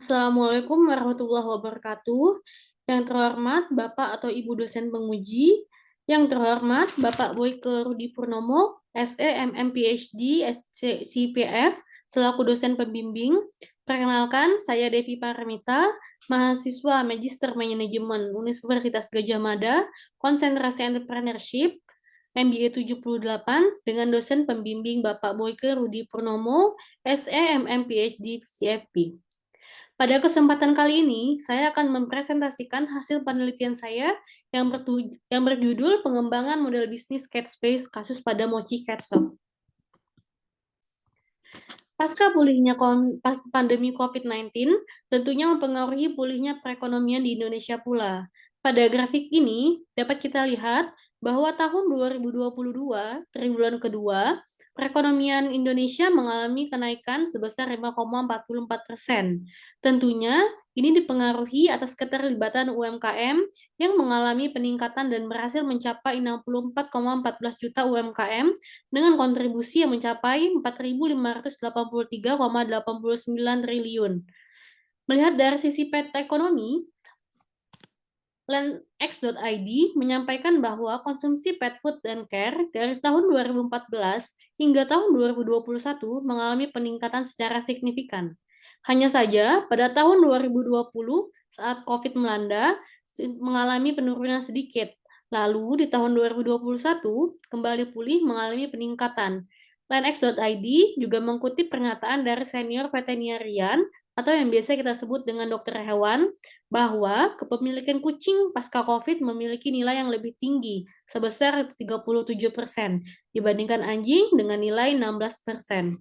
Assalamualaikum warahmatullahi wabarakatuh. Yang terhormat Bapak atau Ibu dosen penguji, yang terhormat Bapak Boyke Rudi Purnomo, SE, MM, PhD, SC, CPF, selaku dosen pembimbing. Perkenalkan, saya Devi Paramita, mahasiswa Magister Manajemen Universitas Gadjah Mada, konsentrasi Entrepreneurship, MBA 78, dengan dosen pembimbing Bapak Boyke Rudi Purnomo, SE, MM, PhD, CFP. Pada kesempatan kali ini, saya akan mempresentasikan hasil penelitian saya yang berjudul Pengembangan Model Bisnis Catspace Kasus pada Mochi Catshop. Pasca pulihnya pandemi COVID-19, tentunya mempengaruhi pulihnya perekonomian di Indonesia pula. Pada grafik ini, dapat kita lihat bahwa tahun 2022, triwulan kedua, perekonomian Indonesia mengalami kenaikan sebesar 5,44%. Tentunya, ini dipengaruhi atas keterlibatan UMKM yang mengalami peningkatan dan berhasil mencapai 64,14 juta UMKM dengan kontribusi yang mencapai 4.583,89 triliun. Melihat dari sisi peta ekonomi, Landx.id menyampaikan bahwa konsumsi pet food dan care dari tahun 2014 hingga tahun 2021 mengalami peningkatan secara signifikan. Hanya saja pada tahun 2020 saat COVID melanda mengalami penurunan sedikit. Lalu di tahun 2021 kembali pulih mengalami peningkatan. Landx.id juga mengutip pernyataan dari senior veterinarian atau yang biasa kita sebut dengan dokter hewan bahwa kepemilikan kucing pasca COVID memiliki nilai yang lebih tinggi, sebesar 37% dibandingkan anjing dengan nilai 16%.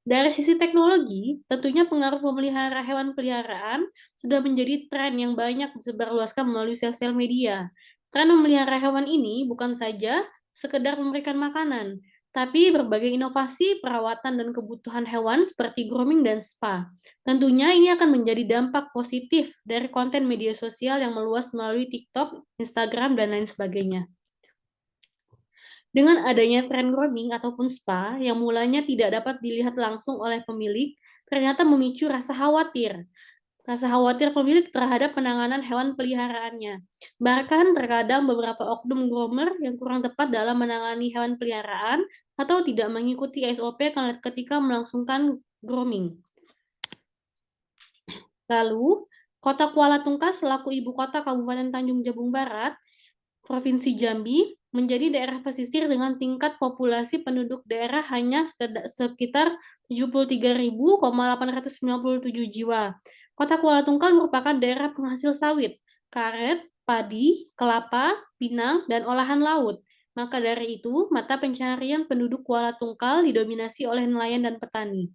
Dari sisi teknologi, tentunya pengaruh memelihara hewan peliharaan sudah menjadi tren yang banyak disebarluaskan melalui sosial media. Tren memelihara hewan ini bukan saja sekedar memberikan makanan, tapi berbagai inovasi, perawatan, dan kebutuhan hewan seperti grooming dan spa. Tentunya ini akan menjadi dampak positif dari konten media sosial yang meluas melalui TikTok, Instagram, dan lain sebagainya. Dengan adanya tren grooming ataupun spa yang mulanya tidak dapat dilihat langsung oleh pemilik, ternyata memicu rasa khawatir. Rasa khawatir pemilik terhadap penanganan hewan peliharaannya. Bahkan terkadang beberapa oknum groomer yang kurang tepat dalam menangani hewan peliharaan atau tidak mengikuti SOP ketika melangsungkan grooming. Lalu, Kota Kuala Tungkal selaku ibu kota Kabupaten Tanjung Jabung Barat, Provinsi Jambi, menjadi daerah pesisir dengan tingkat populasi penduduk daerah hanya sekitar 73.897 jiwa. Kota Kuala Tungkal merupakan daerah penghasil sawit, karet, padi, kelapa, pinang, dan olahan laut. Maka dari itu, mata pencarian penduduk Kuala Tungkal didominasi oleh nelayan dan petani.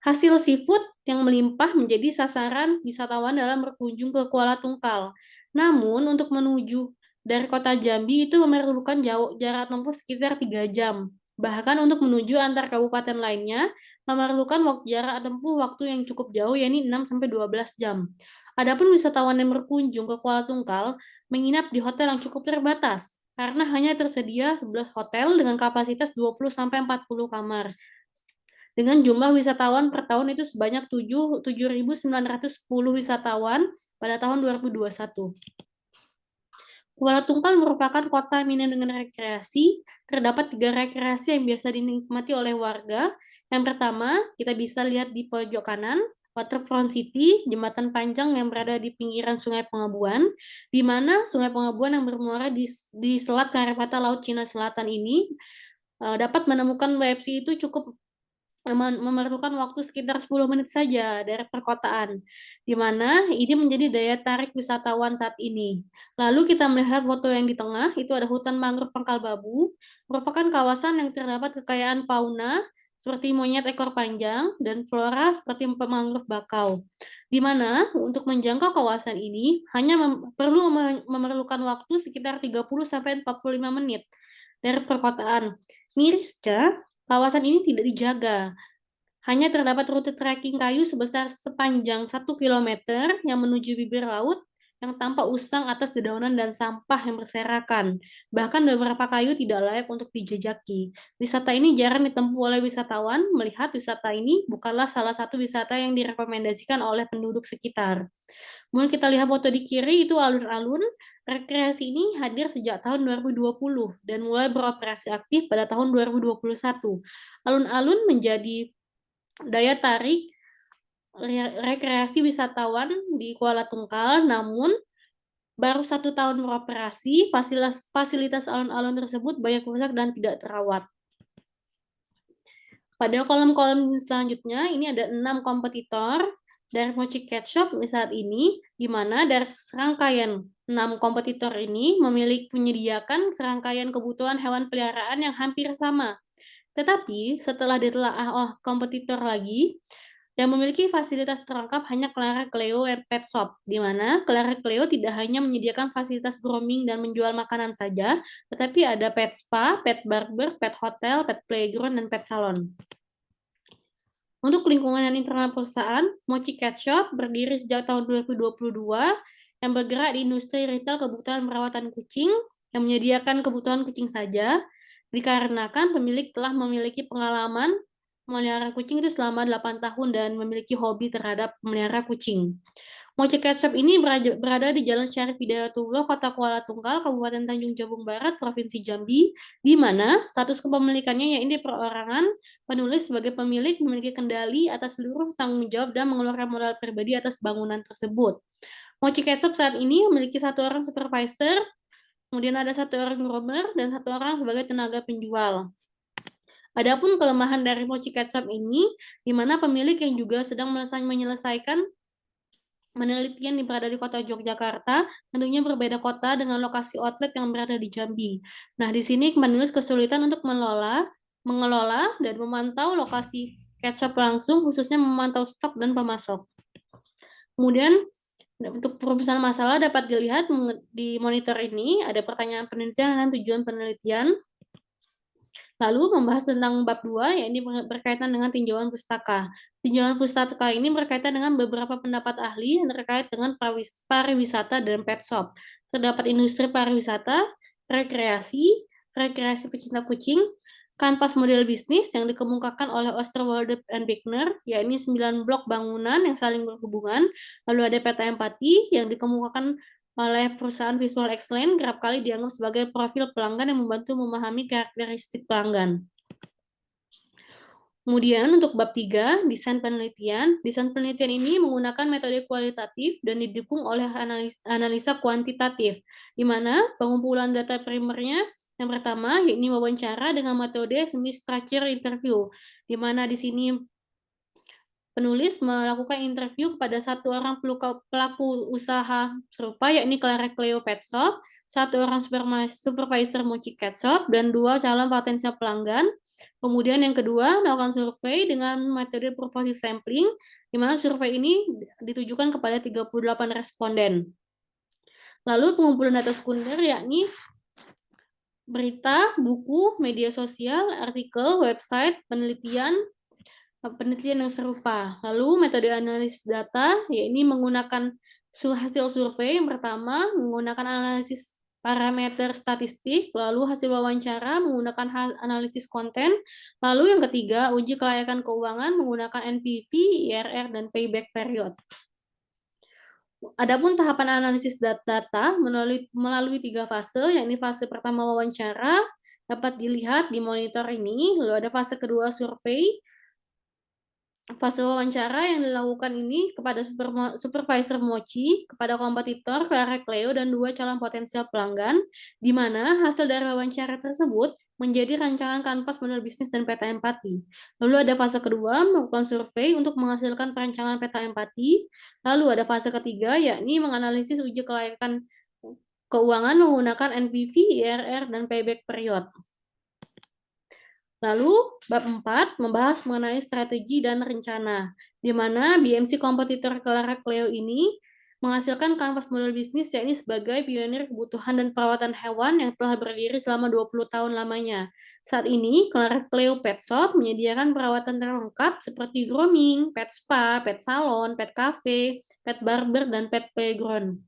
Hasil seafood yang melimpah menjadi sasaran wisatawan dalam berkunjung ke Kuala Tungkal. Namun, untuk menuju dari kota Jambi itu memerlukan jarak tempuh sekitar 3 jam. Bahkan untuk menuju antar kabupaten lainnya, memerlukan jarak tempuh waktu yang cukup jauh, yakni 6-12 jam. Adapun wisatawan yang berkunjung ke Kuala Tungkal, menginap di hotel yang cukup terbatas, karena hanya tersedia 11 hotel dengan kapasitas 20-40 kamar. Dengan jumlah wisatawan per tahun itu sebanyak 7.910 wisatawan pada tahun 2021. Kuala Tungkal merupakan kota minat dengan rekreasi. Terdapat 3 rekreasi yang biasa dinikmati oleh warga. Yang pertama, kita bisa lihat di pojok kanan, Waterfront City, jembatan panjang yang berada di pinggiran Sungai Pengabuan, di mana Sungai Pengabuan yang bermuara di Selat Karapata Laut Cina Selatan ini dapat menemukan WFC itu cukup memerlukan waktu sekitar 10 menit saja dari perkotaan, di mana ini menjadi daya tarik wisatawan saat ini. Lalu kita melihat foto yang di tengah, itu ada hutan mangrove Pangkal Babu, merupakan kawasan yang terdapat kekayaan fauna, seperti monyet ekor panjang, dan flora seperti mangrove bakau. Di mana untuk menjangkau kawasan ini, hanya perlu memerlukan waktu sekitar 30-45 menit dari perkotaan. Mirisnya, kawasan ini tidak dijaga. Hanya terdapat rute trekking kayu sebesar sepanjang 1 km yang menuju bibir laut yang tampak usang atas dedaunan dan sampah yang berserakan. Bahkan beberapa kayu tidak layak untuk dijejaki. Wisata ini jarang ditempuh oleh wisatawan, melihat wisata ini bukanlah salah satu wisata yang direkomendasikan oleh penduduk sekitar. Kemudian kita lihat foto di kiri itu alun-alun. Rekreasi ini hadir sejak tahun 2020 dan mulai beroperasi aktif pada tahun 2021. Alun-alun menjadi daya tarik rekreasi wisatawan di Kuala Tungkal, namun baru 1 tahun beroperasi, fasilitas alun-alun tersebut banyak rusak dan tidak terawat. Pada kolom-kolom selanjutnya, ini ada 6 kompetitor dari Mochi Ketchup saat ini, di mana dari serangkaian 6 kompetitor ini menyediakan serangkaian kebutuhan hewan peliharaan yang hampir sama. Tetapi setelah ditelaah kompetitor lagi, yang memiliki fasilitas terlengkap hanya Clara Cleo Pet Shop, di mana Clara Cleo tidak hanya menyediakan fasilitas grooming dan menjual makanan saja, tetapi ada pet spa, pet barber, pet hotel, pet playground, dan pet salon. Untuk lingkungan dan internal perusahaan, Mochi Ketchup berdiri sejak tahun 2022 yang bergerak di industri retail kebutuhan perawatan kucing yang menyediakan kebutuhan kucing saja, dikarenakan pemilik telah memiliki pengalaman memelihara kucing itu selama 8 tahun dan memiliki hobi terhadap memelihara kucing. Mochi Ketchup ini berada di Jalan Syarif Hidayatullah, Kota Kuala Tungkal, Kabupaten Tanjung Jabung Barat, Provinsi Jambi, di mana status kepemilikannya yaitu perorangan, penulis sebagai pemilik memiliki kendali atas seluruh tanggung jawab dan mengeluarkan modal pribadi atas bangunan tersebut. Mochi Ketchup saat ini memiliki 1 orang supervisor, kemudian ada 1 orang groomer, dan 1 orang sebagai tenaga penjual. Adapun kelemahan dari Mochi Ketchup ini, di mana pemilik yang juga sedang menyelesaikan penelitian yang berada di kota Yogyakarta, tentunya berbeda kota dengan lokasi outlet yang berada di Jambi. Nah, di sini menulis kesulitan untuk mengelola dan memantau lokasi ketchup langsung, khususnya memantau stok dan pemasok. Kemudian, untuk perumusan masalah dapat dilihat di monitor ini, ada pertanyaan penelitian dan tujuan penelitian. Lalu membahas tentang bab 2, yaitu berkaitan dengan tinjauan pustaka. Tinjauan pustaka ini berkaitan dengan beberapa pendapat ahli yang terkait dengan pariwisata dan pet shop. Terdapat industri pariwisata, rekreasi pecinta kucing, kanvas model bisnis yang dikemukakan oleh Osterwalder and Bickner, yaitu 9 blok bangunan yang saling berhubungan. Lalu ada peta empati yang dikemukakan oleh perusahaan Visual Excellence, kerap kali dianggap sebagai profil pelanggan yang membantu memahami karakteristik pelanggan. Kemudian untuk bab 3, desain penelitian. Desain penelitian ini menggunakan metode kualitatif dan didukung oleh analisa kuantitatif, di mana pengumpulan data primernya yang pertama yakni wawancara dengan metode semi-structure interview, di mana di sini penulis melakukan interview kepada 1 orang pelaku usaha serupa, yakni Clara Cleo Pet Shop, 1 orang supervisor Mochi Ketchup, dan 2 calon potensial pelanggan. Kemudian yang kedua, melakukan survei dengan metode purposive sampling, di mana survei ini ditujukan kepada 38 responden. Lalu pengumpulan data sekunder, yakni berita, buku, media sosial, artikel, website, penelitian yang serupa. Lalu metode analisis data, yaitu menggunakan hasil survei yang pertama, menggunakan analisis parameter statistik, lalu hasil wawancara menggunakan analisis konten, lalu yang ketiga, uji kelayakan keuangan menggunakan NPV, IRR, dan payback period. Adapun tahapan analisis data melalui 3 fase, yakni fase pertama wawancara, dapat dilihat di monitor ini, lalu ada fase kedua survei. Fase wawancara yang dilakukan ini kepada supervisor Mochi, kepada kompetitor Clara Cleo, dan 2 calon potensial pelanggan, di mana hasil dari wawancara tersebut menjadi rancangan kanvas model bisnis dan peta empati. Lalu ada fase kedua, melakukan survei untuk menghasilkan perancangan peta empati. Lalu ada fase ketiga, yakni menganalisis uji kelayakan keuangan menggunakan NPV, IRR, dan payback period. Lalu, bab 4 membahas mengenai strategi dan rencana, di mana BMC kompetitor Clara Cleo ini menghasilkan kanvas model bisnis, yakni sebagai pionir kebutuhan dan perawatan hewan yang telah berdiri selama 20 tahun lamanya. Saat ini, Clara Cleo Pet Shop menyediakan perawatan terlengkap seperti grooming, pet spa, pet salon, pet cafe, pet barber, dan pet playground.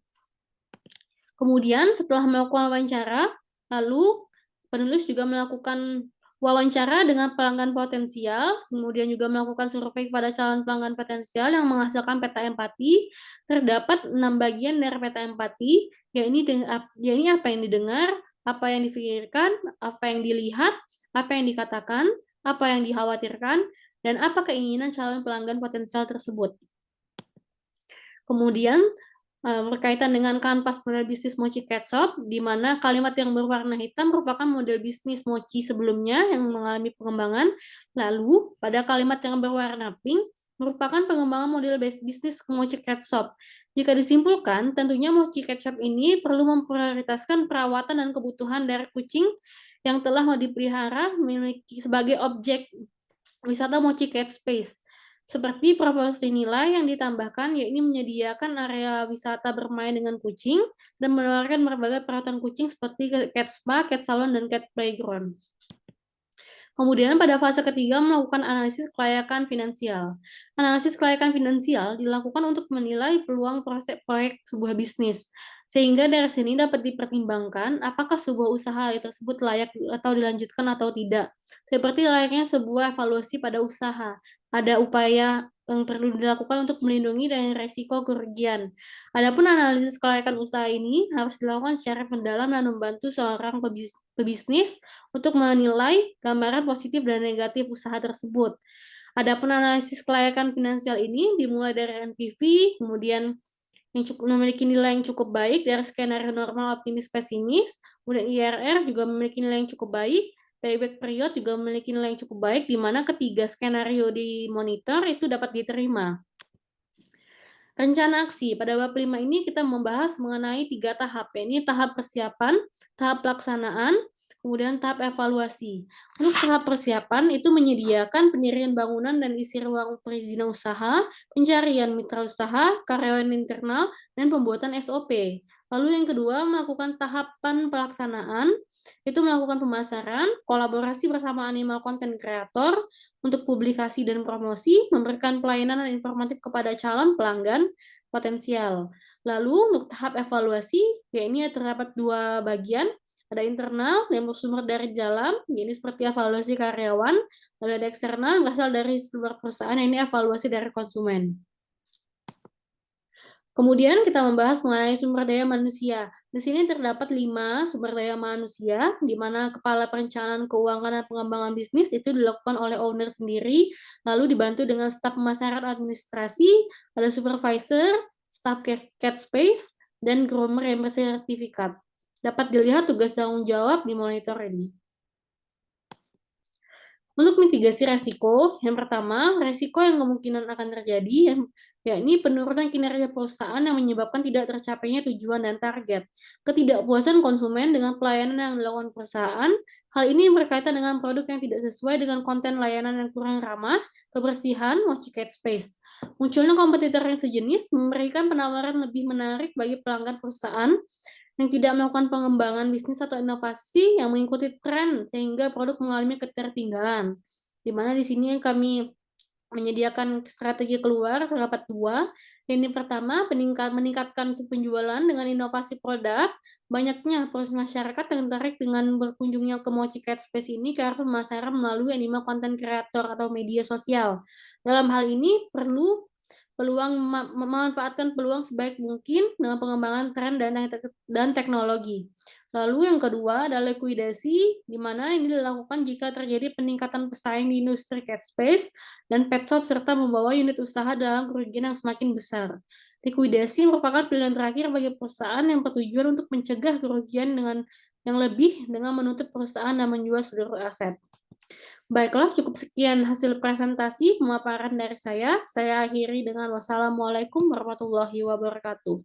Kemudian setelah melakukan wawancara, lalu penulis juga melakukan wawancara dengan pelanggan potensial, kemudian juga melakukan survei kepada calon pelanggan potensial yang menghasilkan peta empati. Terdapat 6 bagian dari peta empati, yakni apa yang didengar, apa yang difikirkan, apa yang dilihat, apa yang dikatakan, apa yang dikhawatirkan, dan apa keinginan calon pelanggan potensial tersebut. Kemudian berkaitan dengan kanvas model bisnis Mochi Cat Shop, di mana kalimat yang berwarna hitam merupakan model bisnis Mochi sebelumnya yang mengalami pengembangan. Lalu, pada kalimat yang berwarna pink, merupakan pengembangan model bisnis Mochi Cat Shop. Jika disimpulkan, tentunya Mochi Cat Shop ini perlu memprioritaskan perawatan dan kebutuhan dari kucing yang telah dipelihara memiliki sebagai objek wisata Mochi Cat Space. Seperti proporsi nilai yang ditambahkan, yakni menyediakan area wisata bermain dengan kucing dan menawarkan berbagai perawatan kucing seperti cat spa, cat salon, dan cat playground. Kemudian pada fase ketiga melakukan analisis kelayakan finansial. Analisis kelayakan finansial dilakukan untuk menilai peluang proyek sebuah bisnis. Sehingga dari sini dapat dipertimbangkan apakah sebuah usaha tersebut layak atau dilanjutkan atau tidak. Seperti layaknya sebuah evaluasi pada usaha. Ada upaya yang perlu dilakukan untuk melindungi dari resiko kerugian. Adapun analisis kelayakan usaha ini harus dilakukan secara mendalam dan membantu seorang pebisnis untuk menilai gambaran positif dan negatif usaha tersebut. Adapun analisis kelayakan finansial ini dimulai dari NPV, kemudian yang memiliki nilai yang cukup baik dari skenario normal, optimis, pesimis, kemudian IRR juga memiliki nilai yang cukup baik, payback period juga memiliki nilai yang cukup baik, di mana ketiga skenario di monitor itu dapat diterima. Rencana aksi. Pada bab 5 ini kita membahas mengenai 3 tahap. Ini tahap persiapan, tahap pelaksanaan, kemudian tahap evaluasi. Untuk tahap persiapan itu menyediakan pendirian bangunan dan isi ruang perizinan usaha, pencarian mitra usaha, karyawan internal, dan pembuatan SOP. Lalu yang kedua, melakukan tahapan pelaksanaan, itu melakukan pemasaran, kolaborasi bersama animal content creator untuk publikasi dan promosi, memberikan pelayanan dan informatif kepada calon pelanggan potensial. Lalu untuk tahap evaluasi, ini terdapat 2 bagian, ada internal yang bersumber dari dalam, ini seperti evaluasi karyawan, lalu ada eksternal berasal dari luar perusahaan, ini evaluasi dari konsumen. Kemudian kita membahas mengenai sumber daya manusia. Di sini terdapat 5 sumber daya manusia, di mana kepala perencanaan keuangan dan pengembangan bisnis itu dilakukan oleh owner sendiri, lalu dibantu dengan staf pemasaran administrasi, ada supervisor, staf cat space, dan groomer yang bersertifikat. Dapat dilihat tugas tanggung jawab di monitor ini. Untuk mitigasi resiko, yang pertama, resiko yang kemungkinan akan terjadi, yakni penurunan kinerja perusahaan yang menyebabkan tidak tercapainya tujuan dan target. Ketidakpuasan konsumen dengan pelayanan yang dilakukan perusahaan, hal ini berkaitan dengan produk yang tidak sesuai dengan konten layanan yang kurang ramah, kebersihan, Mochi Cat Space. Munculnya kompetitor yang sejenis memberikan penawaran lebih menarik bagi pelanggan perusahaan yang tidak melakukan pengembangan bisnis atau inovasi yang mengikuti tren sehingga produk mengalami ketertinggalan. Di mana di sini kami menyediakan strategi keluar terdapat 2. Ini pertama, meningkatkan penjualan dengan inovasi produk. Banyaknya masyarakat yang tertarik dengan berkunjungnya ke Mochi Cat Space ini karena pemasaran melalui animal content creator atau media sosial. Dalam hal ini perlu memanfaatkan peluang sebaik mungkin dengan pengembangan tren dan teknologi. Lalu yang kedua adalah likuidasi, di mana ini dilakukan jika terjadi peningkatan pesaing di industri cat space dan pet shop serta membawa unit usaha dalam kerugian yang semakin besar. Likuidasi merupakan pilihan terakhir bagi perusahaan yang bertujuan untuk mencegah kerugian dengan yang lebih dengan menutup perusahaan dan menjual seluruh aset. Baiklah, cukup sekian hasil presentasi pemaparan dari saya. Saya akhiri dengan wassalamualaikum warahmatullahi wabarakatuh.